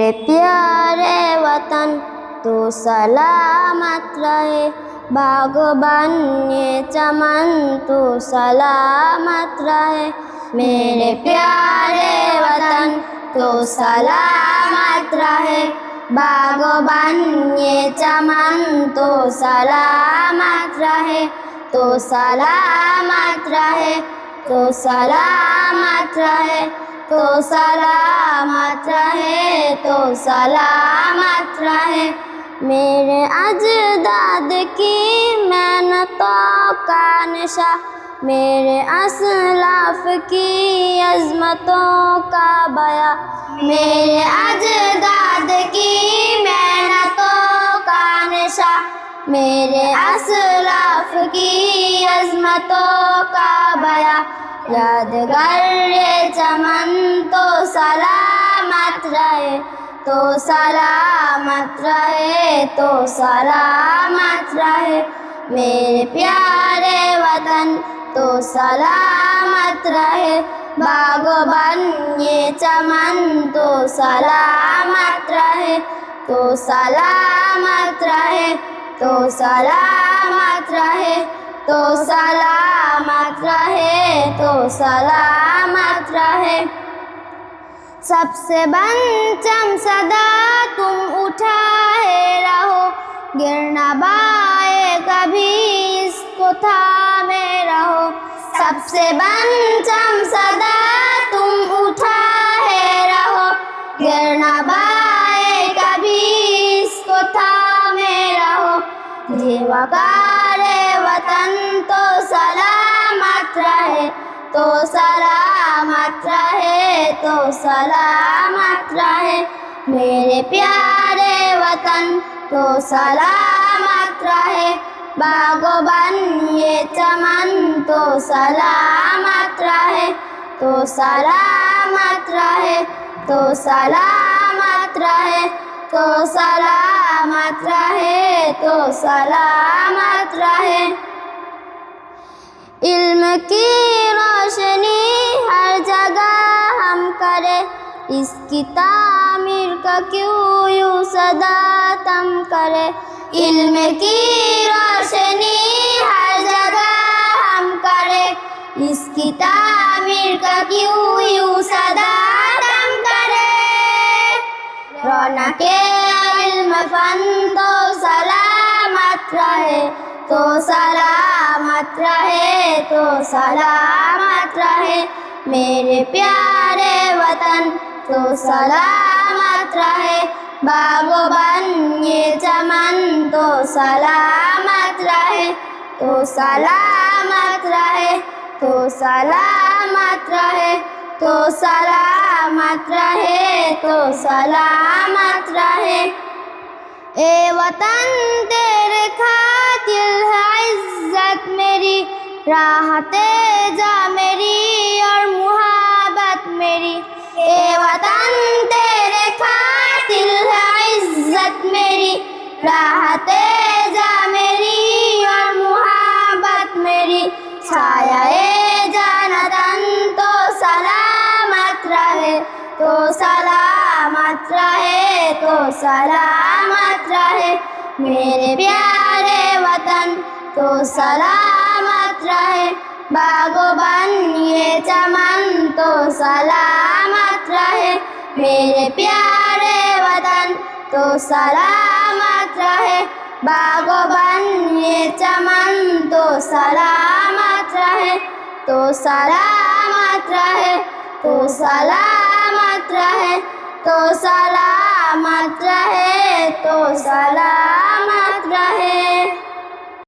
मेरे प्यारे वतन तो सलामत रहे, बागबान ये चमन तो सलामत रहे। मेरे प्यारे वतन तो सलामत रहे, बागबान ये चमन तो सलामत रहे, तो सलामत रहे, तो सलामत रहे, तो सलामत रहे, तो सलामत रहे। मेरे अजदाद की मेहनतों का नशा, मेरे असलाफ की अज़मतों का बया, मेरे अजदाद की मेहनतों का नशा, मेरे असलाफ की अज़मतों का बया। यादगार ये चमन तो सलामत रहे, तो सलामत रहे, तो सलामत रहे। मेरे प्यारे वतन तो सलामत रहे, बागबान ये चमन तो सलामत रहे, तो सलामत रहे, तो सलामत रहे, तो सलामत रहे, तो सलामत रहे। सबसे बंचम सदा तुम उठाए रहो, गिरना बाए कभी इसको थामे रहो। सबसे बंचम सदा तुम उठाए रहो, गिरना बाए कभी इसको थामे रहो। जीवकारे वतन तो सलामत रहे, तो सलामत रहे, तो सलामत रहे। मेरे प्यारे वतन तो सलामत रहे, बागबान ये चमन तो सलामत रहे, तो सलामत रहे, तो सलामत रहे, तो सलामत रहे, तो सलामत रहे। इल्म की रोशनी हर जगह हम करें, इसकी तामीर का क्यों यूं सदा तम करे। इल्म की रोशनी हर जगह हम करें, इसकी तामीर का क्यों यूं सदा तम करे। रौनके इल्म फन तो सलामत रहे, तो सलामत रहे, तो सलामत रहे। मेरे प्यारे वतन तो सलामत रहे, बागबान ये चमन तो सलामत रहे, तो सलामत रहे, तो सलामत रहे, तो सलामत रहे, तो सलामत रहे। ए वतन तेरे खातिर है इज्जत मेरी, राहते जा मेरी और मुहब्बत मेरी। ए वतन तेरे खातिर है इज्जत मेरी, राहते जा मेरी और मुहब्बत मेरी। छाया ए जानतन तो सलामत रहे, तो सलामत रहे, तो सलामत रहे। मेरे प्यारे वतन तो सलामत रहे, बागबान ये चमन तो सलामत रहे। मेरे प्यारे वतन तो सलामत रहे, बागबान ये चमन तो सलामत रहे, तो सलामत रहे, तो सलामत रहे, तो सलामत रहे, तो सलामत